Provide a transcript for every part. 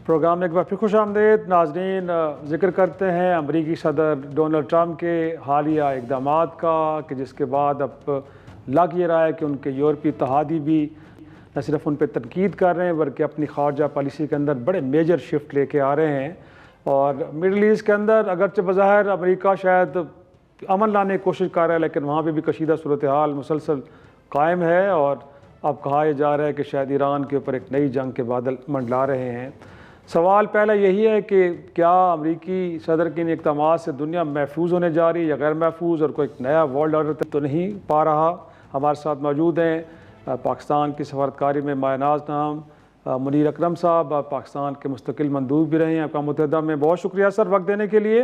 Programme میں ایک بار پھر خوش آمدید ناظرین. ذکر کرتے ہیں امریکی صدر ڈونلڈ ٹرمپ کے حالیہ اقدامات کا کہ جس کے بعد اب لگ یہ رہا ہے کہ ان کے یورپی اتحادی بھی نہ صرف ان پہ تنقید کر رہے ہیں بلکہ اپنی خارجہ پالیسی کے اندر بڑے میجر شفٹ لے کے آ رہے ہیں. اور مڈل ایسٹ کے اندر اگرچہ بظاہر امریکہ شاید امن لانے کی کوشش کر رہا ہے لیکن وہاں پہ بھی کشیدہ صورتحال مسلسل قائم ہے اور اب کہا یہ جا رہا ہے کہ شاید ایران کے اوپر ایک نئی جنگ کے بادل منڈلا رہے ہیں. سوال پہلا یہی ہے کہ کیا امریکی صدر کے ان اقدامات سے دنیا محفوظ ہونے جا رہی ہے یا غیر محفوظ اور کوئی ایک نیا ورلڈ آرڈر تو نہیں پا رہا. ہمارے ساتھ موجود ہیں پاکستان کی سفارتکاری میں مایہ ناز نام منیر اکرم صاحب، پاکستان کے مستقل مندوب بھی رہے ہیں اقوام متحدہ میں. بہت شکریہ سر وقت دینے کے لیے.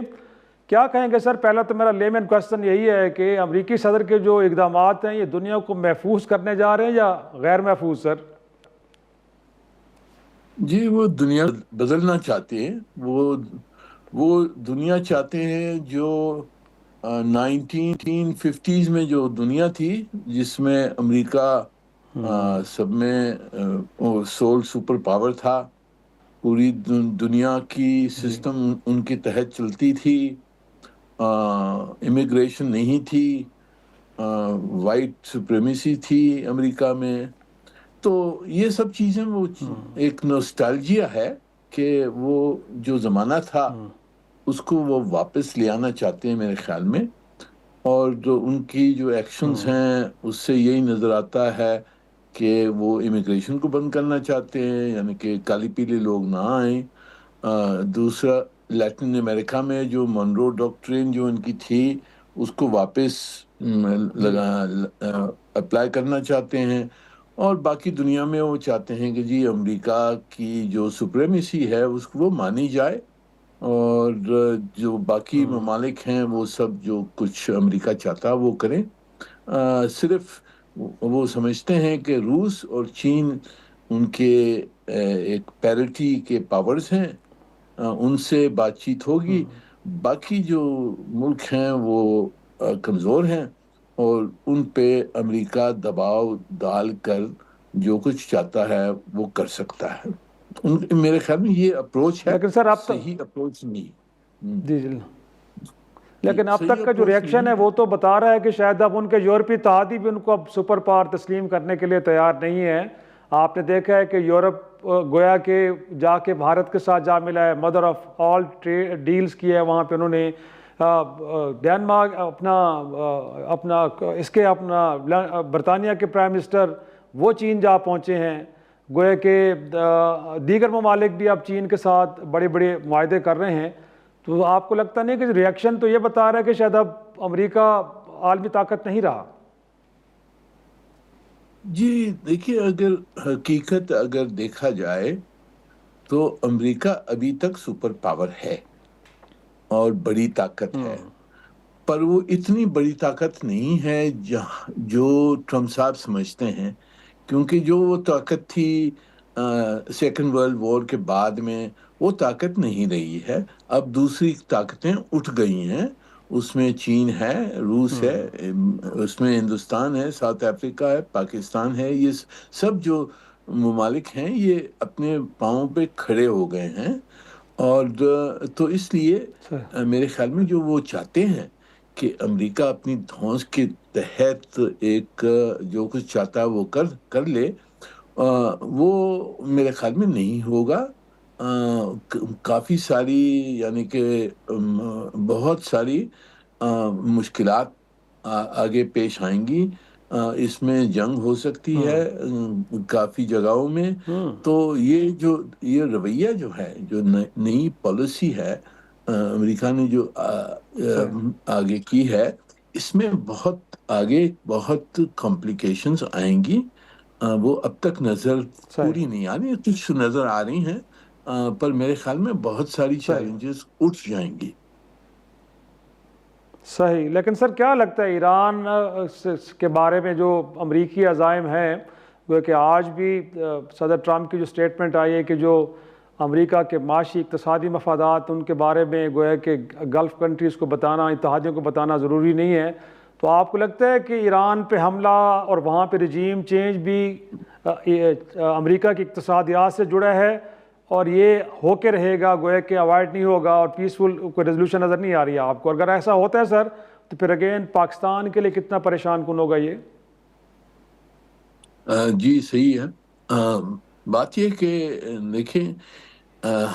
کیا کہیں گے سر؟ پہلا تو میرا لیمن کوسچن یہی ہے کہ امریکی صدر کے جو اقدامات ہیں یہ دنیا کو محفوظ کرنے جا رہے ہیں یا غیر محفوظ سر؟ جی وہ دنیا بدلنا چاہتے ہیں. وہ دنیا چاہتے ہیں جو 1950s میں جو دنیا تھی جس میں امریکہ سب میں سول سپر پاور تھا. پوری دنیا کی سسٹم ان کے تحت چلتی تھی. امیگریشن نہیں تھی، وائٹ سپریمیسی تھی امریکہ میں. تو یہ سب چیزیں وہ ایک نوسٹالجیا ہے کہ وہ جو زمانہ تھا اس کو وہ واپس لے آنا چاہتے ہیں میرے خیال میں. اور جو ان کی جو ایکشنز ہیں اس سے یہی نظر آتا ہے کہ وہ امیگریشن کو بند کرنا چاہتے ہیں، یعنی کہ کالی پیلے لوگ نہ آئیں. دوسرا، لیٹن امریکہ میں جو مونرو ڈاکٹرین جو ان کی تھی اس کو واپس اپلائی کرنا چاہتے ہیں. اور باقی دنیا میں وہ چاہتے ہیں کہ جی امریکہ کی جو سپریمیسی ہے اس کو وہ مانی جائے اور جو باقی ممالک ہیں وہ سب جو کچھ امریکہ چاہتا وہ کریں. صرف وہ سمجھتے ہیں کہ روس اور چین ان کے ایک پیرٹی کے پاورز ہیں، ان سے بات چیت ہوگی. باقی جو ملک ہیں وہ کمزور ہیں اور ان پہ امریکہ دباؤ ڈال کر جو کچھ چاہتا ہے وہ کر سکتا ہے. میرے خیال میں یہ اپروچ ہے، لیکن سر اب تک صحیح اپروچ نہیں. جی لیکن اب تک کا جو ریئیکشن ہے وہ تو بتا رہا ہے کہ شاید اب ان کے یورپی اتحادی بھی ان کو اب سپر پاور تسلیم کرنے کے لیے تیار نہیں ہے. آپ نے دیکھا ہے کہ یورپ گویا کہ جا کے بھارت کے ساتھ جا ملا ہے، مدر آف آل ڈیلز کی ہے وہاں پہ. انہوں نے ڈینمارک اپنا برطانیہ کے پرائم منسٹر وہ چین جا پہنچے ہیں. گویا کہ دیگر ممالک بھی اب چین کے ساتھ بڑے بڑے معاہدے کر رہے ہیں. تو آپ کو لگتا نہیں کہ ریئیکشن تو یہ بتا رہا ہے کہ شاید اب امریکہ عالمی طاقت نہیں رہا؟ جی دیکھیے، اگر حقیقت اگر دیکھا جائے تو امریکہ ابھی تک سپر پاور ہے اور بڑی طاقت ہے، پر وہ اتنی بڑی طاقت نہیں ہے جو ٹرمپ صاحب سمجھتے ہیں. کیونکہ جو وہ طاقت تھی سیکنڈ ورلڈ وار کے بعد میں وہ طاقت نہیں رہی ہے. اب دوسری طاقتیں اٹھ گئی ہیں، اس میں چین ہے، روس ہے، اس میں ہندوستان ہے، ساؤتھ افریقہ ہے، پاکستان ہے. یہ سب جو ممالک ہیں یہ اپنے پاؤں پہ کھڑے ہو گئے ہیں. اور تو اس لیے میرے خیال میں جو وہ چاہتے ہیں کہ امریکہ اپنی دھونس کے تحت ایک جو کچھ چاہتا ہے وہ کر لے، وہ میرے خیال میں نہیں ہوگا. کافی ساری یعنی کہ بہت ساری مشکلات آگے پیش آئیں گی. اس میں جنگ ہو سکتی ہے کافی جگہوں میں. تو یہ رویہ جو ہے، جو نئی پالیسی ہے امریکہ نے جو آگے کی ہے، اس میں بہت آگے بہت کمپلیکیشنز آئیں گی. وہ اب تک نظر پوری نہیں آ رہی، کچھ نظر آ رہی ہیں پر میرے خیال میں بہت ساری چیلنجز اٹھ جائیں گی. صحیح. لیکن سر کیا لگتا ہے ایران کے بارے میں جو امریکی عزائم ہیں، وہ کہ آج بھی صدر ٹرمپ کی جو سٹیٹمنٹ آئی ہے کہ جو امریکہ کے معاشی اقتصادی مفادات ان کے بارے میں گویا کہ گلف کنٹریز کو بتانا، اتحادیوں کو بتانا ضروری نہیں ہے. تو آپ کو لگتا ہے کہ ایران پہ حملہ اور وہاں پہ رجیم چینج بھی امریکہ کی اقتصادیات سے جڑا ہے اور یہ ہو کے رہے گا، گویا کہ اوائڈ نہیں ہوگا اور پیسفل کوئی ریزولوشن نظر نہیں آ رہی ہے آپ کو؟ اگر ایسا ہوتا ہے سر تو پھر اگین پاکستان کے لیے کتنا پریشان کن ہوگا یہ؟ جی صحیح ہے۔ بات یہ کہ دیکھیں،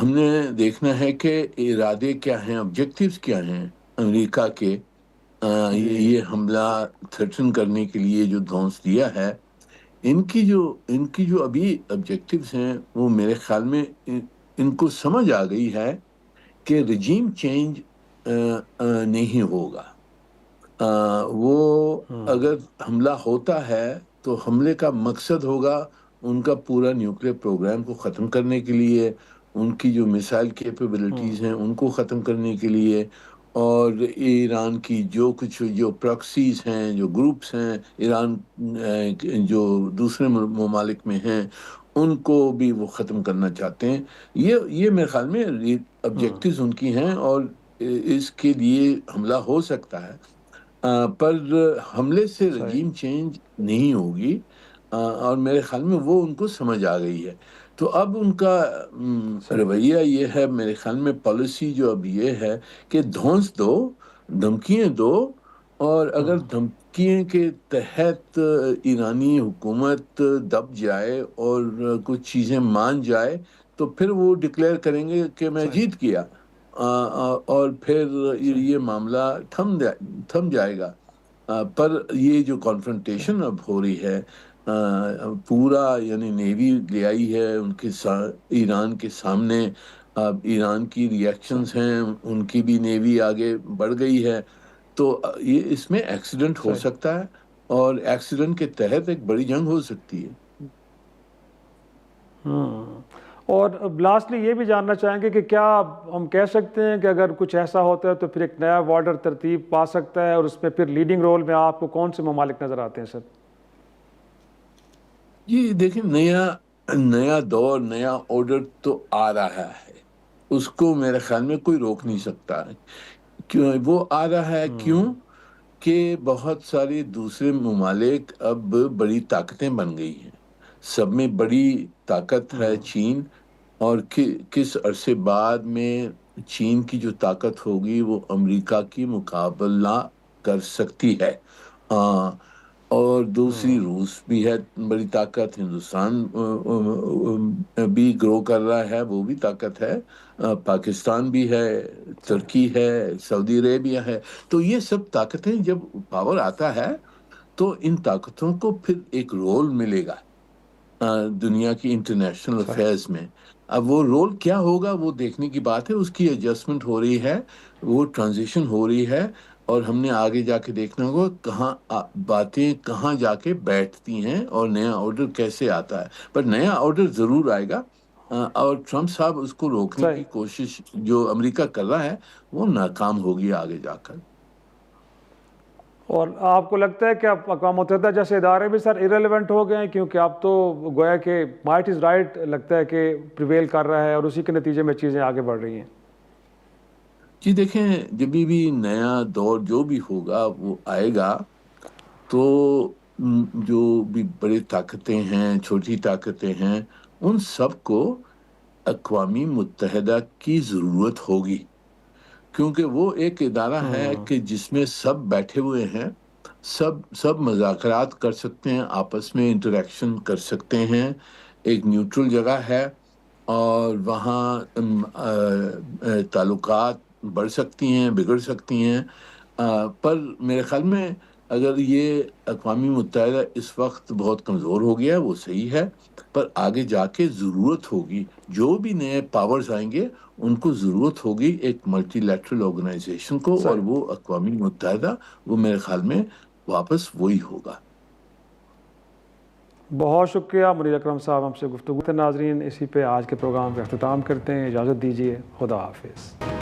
ہم نے دیکھنا ہے کہ ارادے کیا ہیں، آبجیکٹیوز کیا ہیں امریکہ کے۔ یہ حملہ تھریٹن کرنے کے لیے جو دھونس دیا ہے، ان کی جو ابھی آبجیکٹیوز ہیں وہ میرے خیال میں ان کو سمجھ آ گئی ہے کہ رجیم چینج نہیں ہوگا۔ وہ اگر حملہ ہوتا ہے تو حملے کا مقصد ہوگا ان کا پورا نیوکلیر پروگرام کو ختم کرنے کے لیے، ان کی جو میسائل کیپیبلٹیز ہیں ان کو ختم کرنے کے لیے، اور ایران کی جو پراکسیز ہیں، جو گروپس ہیں ایران جو دوسرے ممالک میں ہیں، ان کو بھی وہ ختم کرنا چاہتے ہیں۔ یہ میرے خیال میں آبجیکٹیوز ان کی ہیں، اور اس کے لیے حملہ ہو سکتا ہے، پر حملے سے رجیم چینج نہیں ہوگی، اور میرے خیال میں وہ ان کو سمجھ آ گئی ہے۔ تو اب ان کا رویہ یہ ہے، میرے خیال میں پالیسی جو اب یہ ہے کہ دھونس دو، دھمکیاں دو، اور اگر دھمکیوں کے تحت ایرانی حکومت دب جائے اور کچھ چیزیں مان جائے تو پھر وہ ڈکلیئر کریں گے کہ میں جیت گیا، اور پھر یہ معاملہ تھم جائے گا۔ پر یہ جو کانفرنٹیشن اب ہو رہی ہے، پورا یعنی نیوی لے آئی ہے ان کے ایران کے سامنے، اب ایران کی ریاکشنز ہیں، ان کی بھی نیوی آگے بڑھ گئی ہے، تو یہ اس میں ایکسیڈنٹ ہو سکتا ہے، اور ایکسیڈنٹ کے تحت ایک بڑی جنگ ہو سکتی ہے۔ اور لاسٹلی یہ بھی جاننا چاہیں گے کہ کیا ہم کہہ سکتے ہیں کہ اگر کچھ ایسا ہوتا ہے تو پھر ایک نیا بارڈر ترتیب پا سکتا ہے، اور اس میں پھر لیڈنگ رول میں آپ کو کون سے ممالک نظر آتے ہیں سر؟ جی دیکھیں، نیا دور، نیا آرڈر تو آ رہا ہے، اس کو میرے خیال میں کوئی روک نہیں سکتا ہے۔ کیوں وہ آ رہا ہے؟ کیوں کہ بہت سارے دوسرے ممالک اب بڑی طاقتیں بن گئی ہیں، سب میں بڑی طاقت ہے چین، اور کس عرصے بعد میں چین کی جو طاقت ہوگی وہ امریکہ کی مقابلہ کر سکتی ہے۔ اور دوسری روس بھی ہے بڑی طاقت، ہندوستان بھی گرو کر رہا ہے، وہ بھی طاقت ہے، پاکستان بھی ہے، ترکی ہے، سعودی عربیہ ہے۔ تو یہ سب طاقتیں جب پاور آتا ہے تو ان طاقتوں کو پھر ایک رول ملے گا دنیا کی انٹرنیشنل افیئرز میں۔ اب وہ رول کیا ہوگا وہ دیکھنے کی بات ہے، اس کی ایڈجسٹمنٹ ہو رہی ہے، وہ ٹرانزیشن ہو رہی ہے، اور ہم نے آگے جا کے دیکھنا ہوگا کہاں باتیں کہاں جا کے بیٹھتی ہیں اور نیا آرڈر کیسے آتا ہے۔ پر نیا آرڈر ضرور آئے گا، اور ٹرمپ صاحب اس کو روکنے کی کوشش جو امریکہ کر رہا ہے وہ ناکام ہوگی آگے جا کر۔ اور آپ کو لگتا ہے کہ اب اقوام متحدہ جیسے ادارے بھی سر ایرریلیونٹ ہو گئے ہیں، کیونکہ اب تو گویا کہ مائٹ از رائٹ لگتا ہے کہ پریویل کر رہا ہے، اور اسی کے نتیجے میں چیزیں آگے بڑھ رہی ہیں؟ جی دیکھیں، جب بھی نیا دور جو بھی ہوگا وہ آئے گا تو جو بھی بڑی طاقتیں ہیں، چھوٹی طاقتیں ہیں، ان سب کو اقوام متحدہ کی ضرورت ہوگی، کیونکہ وہ ایک ادارہ ہے کہ جس میں سب بیٹھے ہوئے ہیں، سب مذاکرات کر سکتے ہیں، آپس میں انٹریکشن کر سکتے ہیں، ایک نیوٹرل جگہ ہے، اور وہاں تعلقات بڑھ سکتی ہیں، بگڑ سکتی ہیں، پر میرے خیال میں اگر یہ اقوام متحدہ اس وقت بہت کمزور ہو گیا ہے وہ صحیح ہے، پر آگے جا کے ضرورت ہوگی، جو بھی نئے پاورز آئیں گے ان کو ضرورت ہوگی ایک ملٹی لیٹرل آرگنائزیشن کو، اور وہ اقوام متحدہ، وہ میرے خیال میں واپس وہی ہوگا۔ بہت شکریہ منیر اکرم صاحب، ہم سے گفتگو تھے۔ ناظرین، اسی پہ آج کے پروگرام کا اختتام کرتے ہیں، اجازت دیجیے، خدا حافظ۔